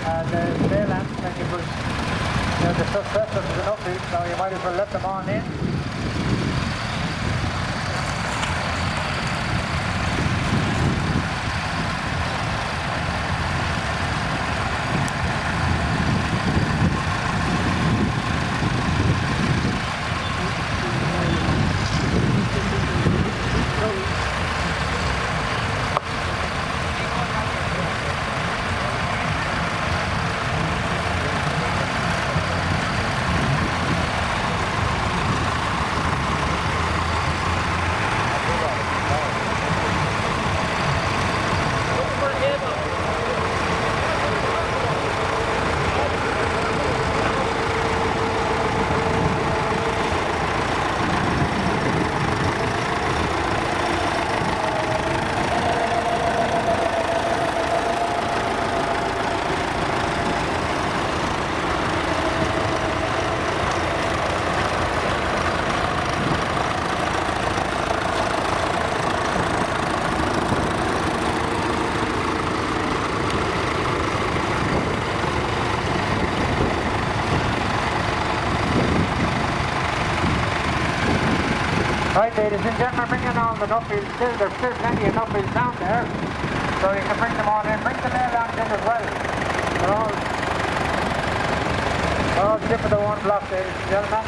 the Leyland, and it was, the successor to the Nuffield, so you might as well let them on in. Right, ladies and gentlemen, bring in all the Nuffields. There's still plenty of Nuffields down there, so you can bring them all in. Bring the Leyland in as well. They're all tip of the one block, ladies and gentlemen.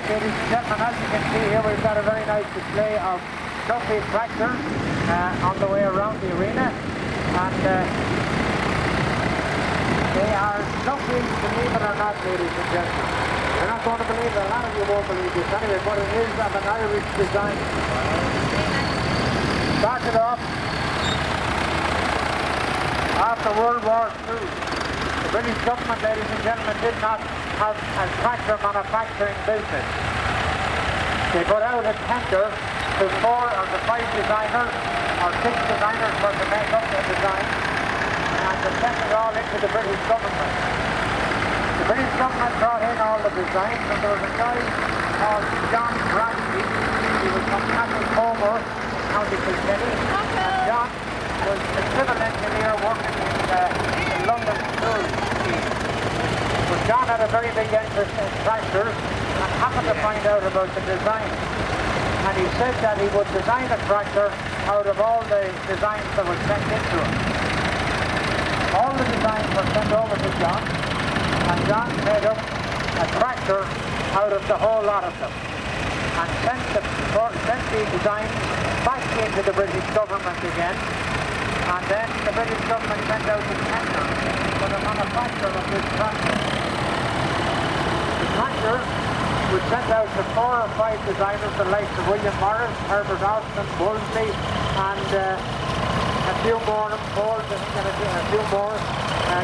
Ladies and gentlemen, as you can see here, we've got a very nice display of Nuffield tractors on the way around the arena, and they are Nuffield, believe it or not, ladies and gentlemen. You're not going to believe it, a lot of you won't believe this anyway, but it is of an Irish design. Started off after World War II. The British government, ladies and gentlemen, did not have a tractor manufacturing business. They put out a tender to 4 or to 5 designers or 6 designers for to make up the design, and they sent it all into the British government. The British government brought in all the designs, and there was a guy called John Bradley He was from Clohamon, County Kilkenny. And John was a civil engineer working in the London school scheme. But John had a very big interest in tractors and happened to find out about the design. And he said that he would design a tractor out of all the designs that were sent into him. All the designs were sent over to John, and John made up a tractor out of the whole lot of them, and sent the designs back into the British government again, and then the British government sent out the tender for the manufacture of this tractor. The tractor was sent out to 4 or 5 designers, the likes of William Morris, Herbert Austin, Wolseley, and a few more, Ford, I think, and a few more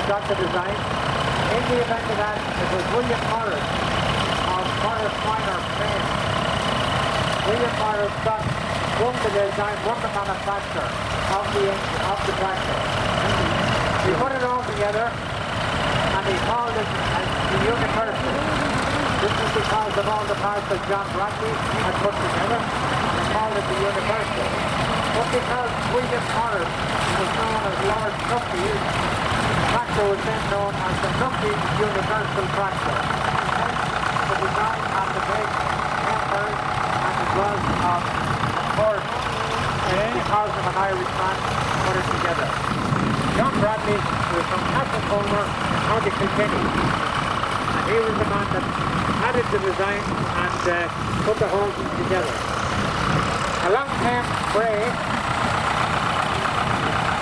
got the design. In the event of that, it was William Morris of Morris Minor fame. William Morris won the design, won the manufacture of the engine, of the tractor. He put it all together and he called it the Universal. This is because of all the parts that John Bradley had put together. He called it the Universal. But because William Morris was known as Lord Nuffield, the tractor was then known as the Nuffield Universal Tractor. The design of the big members, and it was of course, because of an Irishman, put it together. John Bradley was from Clohamon, County Kilkenny, and he was the man that added the design and put the whole thing together. Along came Bray.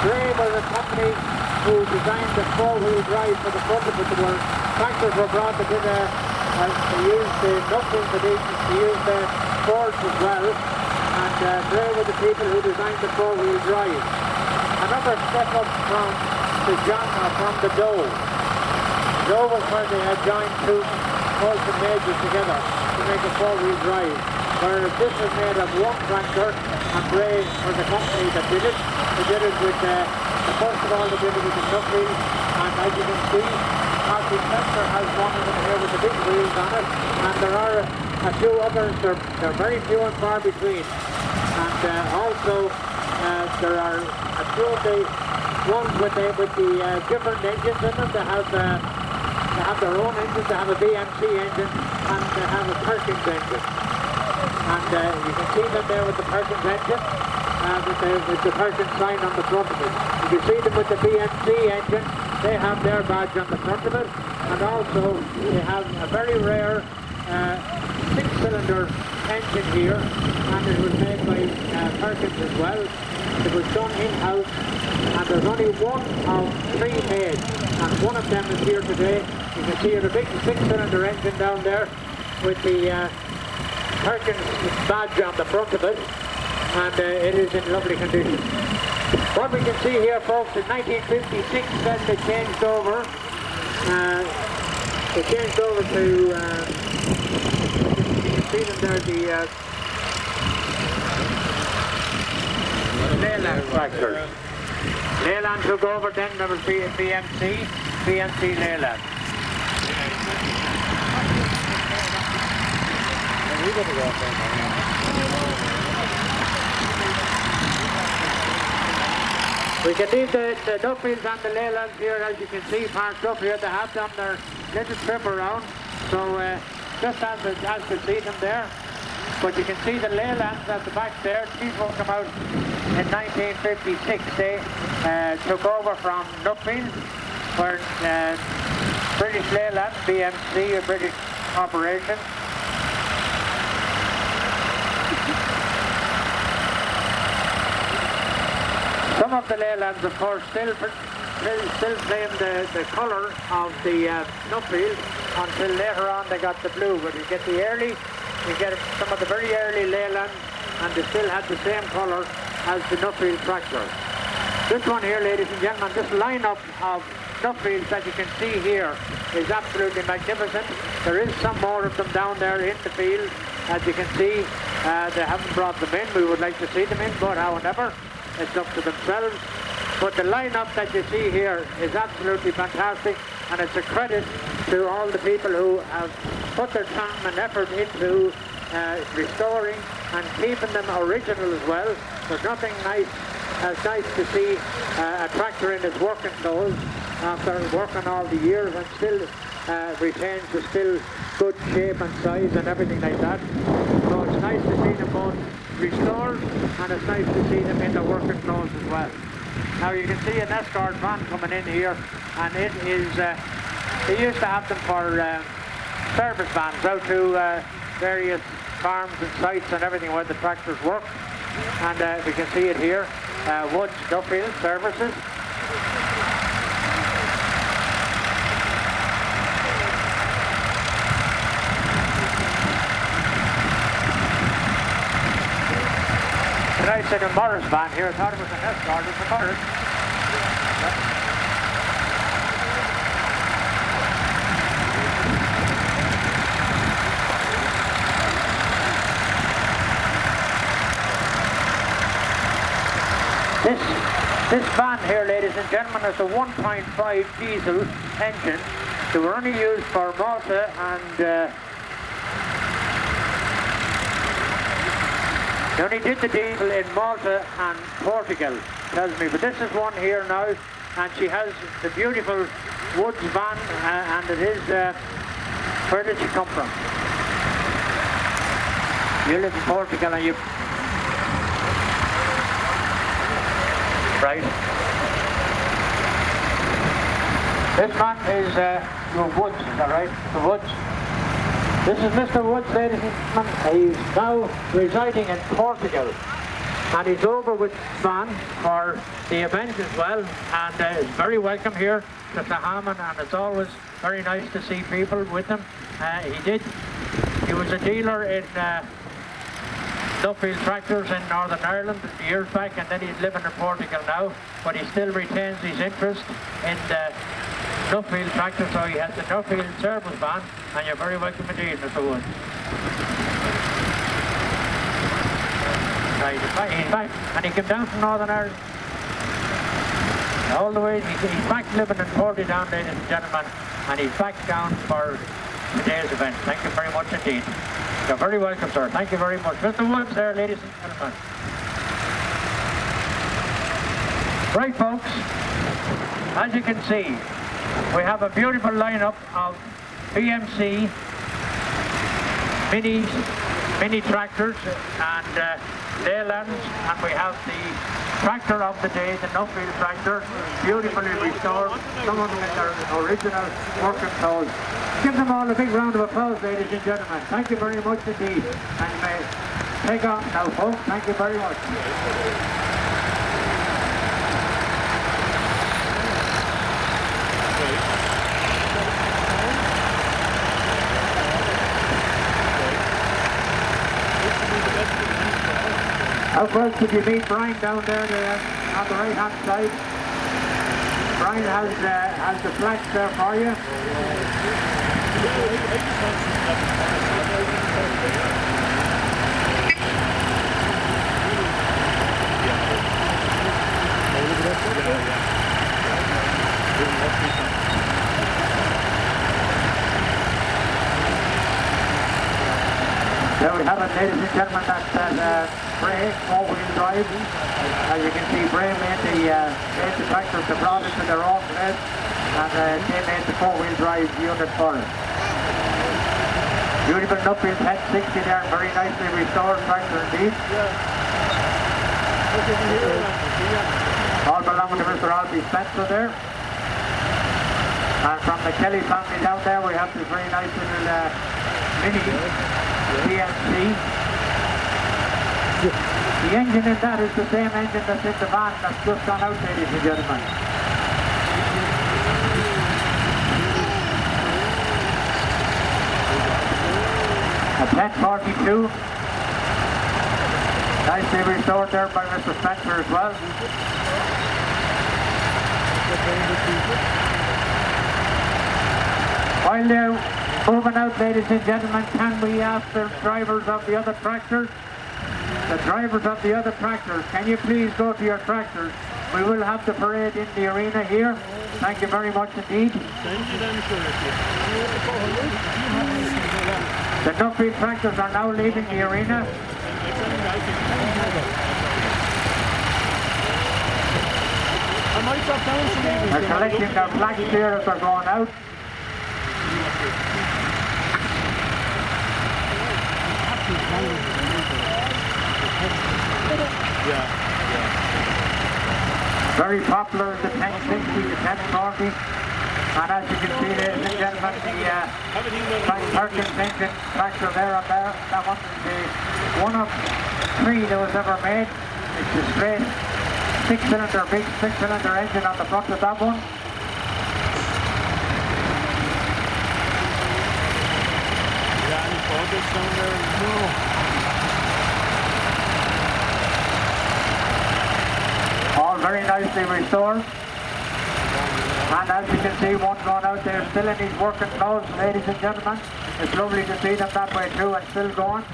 Bray was a company who designed the 4-wheel drive for the front of it. The tractors were brought that did they used the Nuffield for these, they used the Fords as well, and Bray were the people who designed the 4-wheel drive. Another step up from the from the Doe. Doe was where they had joined 2 Molson Majors together to make a 4-wheel drive. Whereas this was made of one tractor, and Bray was the company that did it. They did it with, first of all they did it with the Nuffield, and as you can see, Martin Spencer has one of them here with the big wheels on it, and there are a few others, they're very few and far between. And also there are a few of the ones with the different engines in them. They have their own engines, they have a BMC engine, and they have a Perkins engine. And you can see them there with the Perkins engine, with the Perkins sign on the front of it. You can see them with the BMC engine, they have their badge on the front of it, and also they have a very rare 6-cylinder engine here, and it was made by Perkins as well. It was done in-house, and there's only one of 3 made, and one of them is here today. You can see a big 6-cylinder engine down there with the Perkins badge on the front of it, and it is in lovely condition. What we can see here, folks, in 1956 then they changed over. They changed over to, you can see them there, the Leyland tractors. Leyland took over then, there was BMC Leyland. We can leave the Nuffields and the Leylands here, as you can see, parked up here. They have done their little trip around, so just as to see them there. But you can see the Leylands at the back there. These will come out in 1956. They took over from Nuffield, where British Leyland, BMC, a British operation. Some of the Leylands, of course, still claim the colour of the Nuffield until later on they got the blue. But you get some of the very early Leylands, and they still had the same colour as the Nuffield tractor. This one here, ladies and gentlemen, this lineup of Nuffields that you can see here is absolutely magnificent. There is some more of them down there in the field, as you can see. They haven't brought them in. We would like to see them in, but however, it's up to themselves. But the lineup that you see here is absolutely fantastic, and it's a credit to all the people who have put their time and effort into restoring and keeping them original as well. There's nothing as nice to see a tractor in its working clothes after working all the years and still retains the still good shape and size and everything like that. So it's nice to see them both restored, and it's nice to see them in the working clothes as well. Now you can see an escort van coming in here, and it is, they used to have them for service vans out to various farms and sites and everything where the tractors work. And we can see it here, Woods Nuffield Services. And I said a Morris van here, I thought it was an escort, it's a Morris. This van here, ladies and gentlemen, is a 1.5 diesel engine. They were only used for Malta and they only did the diesel in Malta and Portugal, tells me. But this is one here now, and she has the beautiful Woods van, and it is, where did she come from? You live in Portugal and you... Right. This man is your Woods, is that right? The Woods. This is Mr. Woods, ladies and gentlemen. He's now residing in Portugal, and he's over with van for the event as well, and is very welcome here to Clohamon, and it's always very nice to see people with him. He was a dealer in Nuffield tractors in Northern Ireland years back, and then he's living in Portugal now, but he still retains his interest in the Nuffield tractor, so he has the Nuffield service van, and you're very welcome indeed, Mr. Woods. Right, he's back, and he came down from Northern Ireland all the way. He's back living in Portadown, ladies and gentlemen, and he's back down for today's event. Thank you very much indeed. You're very welcome, sir. Thank you very much. Mr. Woods there, ladies and gentlemen. Right, folks, as you can see, we have a beautiful lineup of BMC mini tractors and Leylands, and we have the tractor of the day, the Nuffield tractor, beautifully restored, some of them in their original working clothes. Give them all a big round of applause, ladies and gentlemen. Thank you very much indeed. And may take off now, folks. Thank you very much. How close did you meet Brian down there on the right hand side? Brian has the flags there for you. There we have it, ladies and gentlemen, that's Bray four-wheel drive. As you can see, Bray made the tractors, the products in their own place, and they made the four-wheel drive unit for it. Beautiful Nuffield 1060 there, very nicely restored tractor indeed. All belonging to Mr. Albie Spencer there. And from the Kelly family down there, we have this very nice little mini PMC. The engine in that is the same engine that's in the van that's just gone out, ladies and gentlemen. A 1042. Nicely restored there by Mr. Spencer as well. While they're moving out, ladies and gentlemen, can we ask the drivers of the other tractors? The drivers of the other tractors, can you please go to your tractors? We will have the parade in the arena here. Thank you very much indeed. The Nuffield tractors are now leaving the arena. They're collecting their flags here as they're going out. Very popular in the 1060, the 1040. And as you can see, ladies and gentlemen, the Frank Perkins engine tractor there and there, that one is one of three that was ever made. It's a straight six-cylinder, big six-cylinder engine on the front of that one. All very nicely restored. And as you can see, one going out there still in his working clothes, ladies and gentlemen. It's lovely to see them that way too and still going.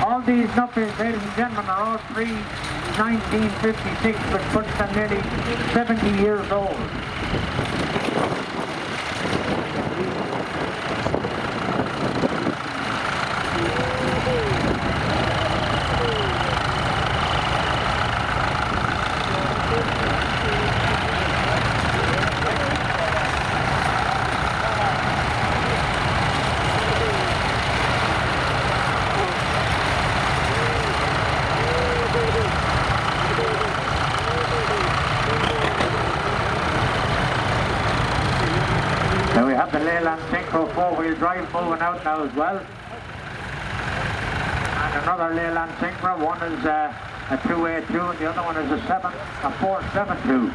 All these Nuffields, ladies and gentlemen, are all pre-1956, which puts them nearly 70 years old. The Leyland Synchro four-wheel drive moving out now as well. And another Leyland Synchro, one is a 282 and the other one is a 472.